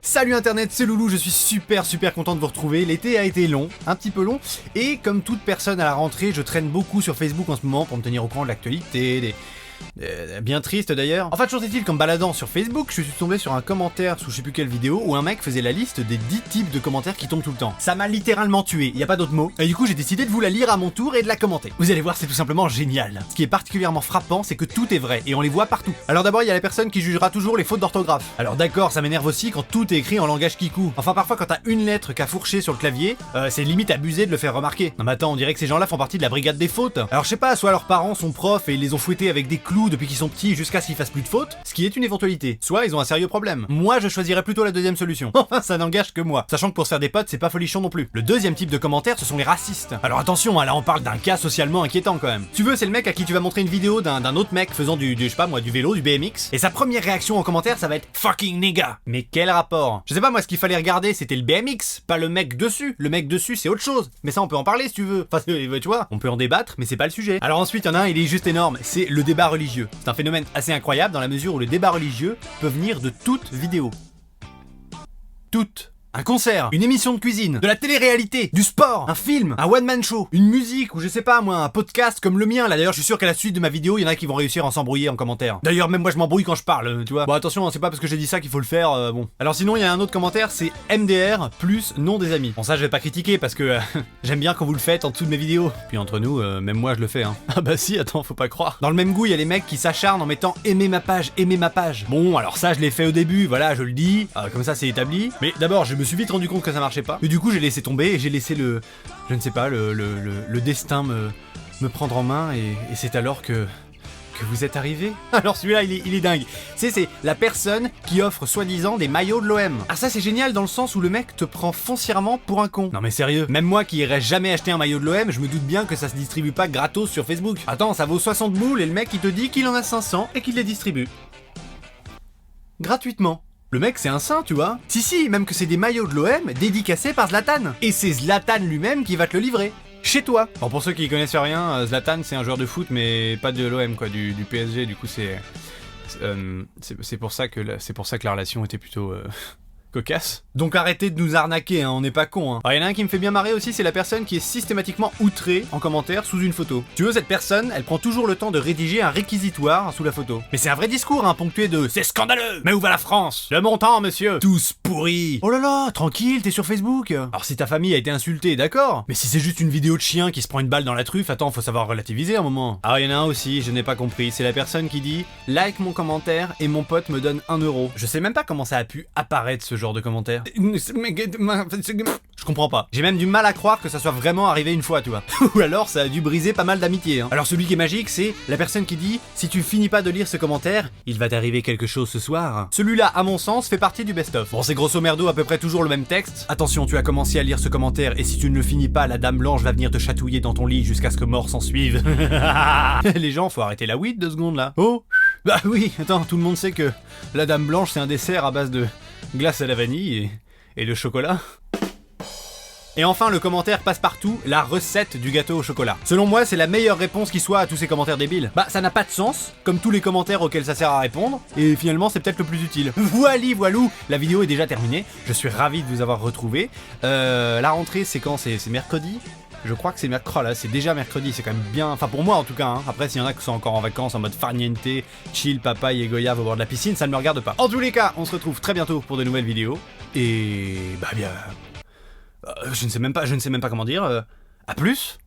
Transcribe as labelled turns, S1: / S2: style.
S1: Salut internet, c'est Loulou, je suis super content de vous retrouver. L'été a été long, un petit peu long, et comme toute personne à la rentrée, je traîne beaucoup sur Facebook en ce moment pour me tenir au courant de l'actualité, bien triste d'ailleurs. Enfin, toujours est-il qu'en me baladant sur Facebook, je suis tombé sur un commentaire sous je sais plus quelle vidéo où un mec faisait la liste des 10 types de commentaires qui tombent tout le temps. Ça m'a littéralement tué, y a pas d'autre mot. Et du coup, j'ai décidé de vous la lire à mon tour et de la commenter. Vous allez voir, c'est tout simplement génial. Ce qui est particulièrement frappant, c'est que tout est vrai et on les voit partout. Alors d'abord, il y a la personne qui jugera toujours les fautes d'orthographe. Alors d'accord, ça m'énerve aussi quand tout est écrit en langage kikou. Enfin, parfois quand t'as une lettre qu'a fourché sur le clavier, c'est limite abusé de le faire remarquer. Non mais attends, on dirait que ces gens-là font partie de la brigade des fautes. Alors je sais pas, soit leurs parents sont profs et ils les ont fouettés avec des clous depuis qu'ils sont petits jusqu'à ce qu'ils fassent plus de fautes, ce qui est une éventualité. Soit ils ont un sérieux problème. Moi, je choisirais plutôt la deuxième solution. Enfin, ça n'engage que moi. Sachant que pour se faire des potes, c'est pas folichon non plus. Le deuxième type de commentaires, ce sont les racistes. Alors attention, là on parle d'un cas socialement inquiétant quand même. Tu veux, c'est le mec à qui tu vas montrer une vidéo d'un autre mec faisant du je sais pas moi, du vélo, du BMX, et sa première réaction en commentaire, ça va être fucking nigga. Mais quel rapport? Je sais pas, moi ce qu'il fallait regarder, c'était le BMX, pas le mec dessus. Le mec dessus, c'est autre chose. Mais ça, on peut en parler si tu veux. Enfin, tu vois, on peut en débattre, mais c'est pas le sujet. Alors ensuite, il y en a un, il est juste énorme. C'est le débat religieux. C'est un phénomène assez incroyable dans la mesure où le débat religieux peut venir de toute vidéo. Toute. Un concert, une émission de cuisine, de la télé-réalité, du sport, un film, un one-man show, une musique ou je sais pas moi, un podcast comme le mien là. D'ailleurs, je suis sûr qu'à la suite de ma vidéo, il y en a qui vont réussir à s'embrouiller en commentaire. D'ailleurs, même moi je m'embrouille quand je parle, tu vois. Bon, attention, c'est pas parce que j'ai dit ça qu'il faut le faire, bon. Alors sinon, il y a un autre commentaire, c'est MDR plus nom des amis. Bon, ça je vais pas critiquer parce que j'aime bien quand vous le faites en dessous de mes vidéos. Puis entre nous, même moi je le fais, hein. Ah bah si, attends, faut pas croire. Dans le même goût, il y a les mecs qui s'acharnent en mettant aimer ma page, aimer ma page. Bon, alors ça je l'ai fait au début, voilà, je le dis, comme ça c'est établi. Mais d'abord, je me suis vite rendu compte que ça marchait pas. Mais du coup, j'ai laissé tomber et j'ai laissé le destin me prendre en main et c'est alors que vous êtes arrivé. Alors celui-là, il est dingue. C'est la personne qui offre soi-disant des maillots de l'OM. Ah ça c'est génial dans le sens où le mec te prend foncièrement pour un con. Non mais sérieux, même moi qui irais jamais acheter un maillot de l'OM, je me doute bien que ça se distribue pas gratos sur Facebook. Attends, ça vaut 60 boules et le mec il te dit qu'il en a 500 et qu'il les distribue. Gratuitement. Le mec c'est un saint, tu vois. Si, même que c'est des maillots de l'OM dédicacés par Zlatan. Et c'est Zlatan lui-même qui va te le livrer. Chez toi. Bon, pour ceux qui connaissent rien, Zlatan c'est un joueur de foot mais pas de l'OM quoi, du PSG. Du coup c'est pour ça que la relation était plutôt cocasse. Donc arrêtez de nous arnaquer, hein, on n'est pas cons. Hein. Alors il y en a un qui me fait bien marrer aussi, c'est la personne qui est systématiquement outrée en commentaire sous une photo. Tu vois, cette personne, elle prend toujours le temps de rédiger un réquisitoire sous la photo. Mais c'est un vrai discours, hein, ponctué de « C'est scandaleux! Mais où va la France? Le montant, monsieur! Tous pourris! Oh là là, tranquille, t'es sur Facebook! » Alors si ta famille a été insultée, d'accord. Mais si c'est juste une vidéo de chien qui se prend une balle dans la truffe, attends, faut savoir relativiser un moment. Alors il y en a un aussi, je n'ai pas compris, c'est la personne qui dit « Like mon commentaire et mon pote me donne 1 euro. » Je sais même pas comment ça a pu apparaître ce genre de commentaire. Je comprends pas. J'ai même du mal à croire que ça soit vraiment arrivé une fois, tu vois. Ou alors ça a dû briser pas mal d'amitié, hein. Alors celui qui est magique, c'est la personne qui dit « Si tu finis pas de lire ce commentaire, il va t'arriver quelque chose ce soir. » Celui-là, à mon sens, fait partie du best-of. Bon, c'est grosso merdo à peu près toujours le même texte. Attention, tu as commencé à lire ce commentaire et si tu ne le finis pas, la dame blanche va venir te chatouiller dans ton lit jusqu'à ce que mort s'en suive. Les gens, faut arrêter la weed 2 secondes là. Oh. Bah oui, attends, tout le monde sait que la dame blanche c'est un dessert à base de glace à la vanille et de chocolat. Et enfin, le commentaire passe-partout, la recette du gâteau au chocolat. Selon moi, c'est la meilleure réponse qui soit à tous ces commentaires débiles. Bah, ça n'a pas de sens, comme tous les commentaires auxquels ça sert à répondre, et finalement, c'est peut-être le plus utile. Voilou, la vidéo est déjà terminée, je suis ravi de vous avoir retrouvé. La rentrée, c'est quand? C'est mercredi? Je crois que c'est mercredi, là, c'est déjà mercredi, c'est quand même bien, enfin pour moi en tout cas, hein. Après s'il y en a qui sont encore en vacances en mode farniente, chill, papaye et goyave au bord de la piscine, ça ne me regarde pas. En tous les cas, on se retrouve très bientôt pour de nouvelles vidéos, et bah bien, je ne sais même pas comment dire, à plus.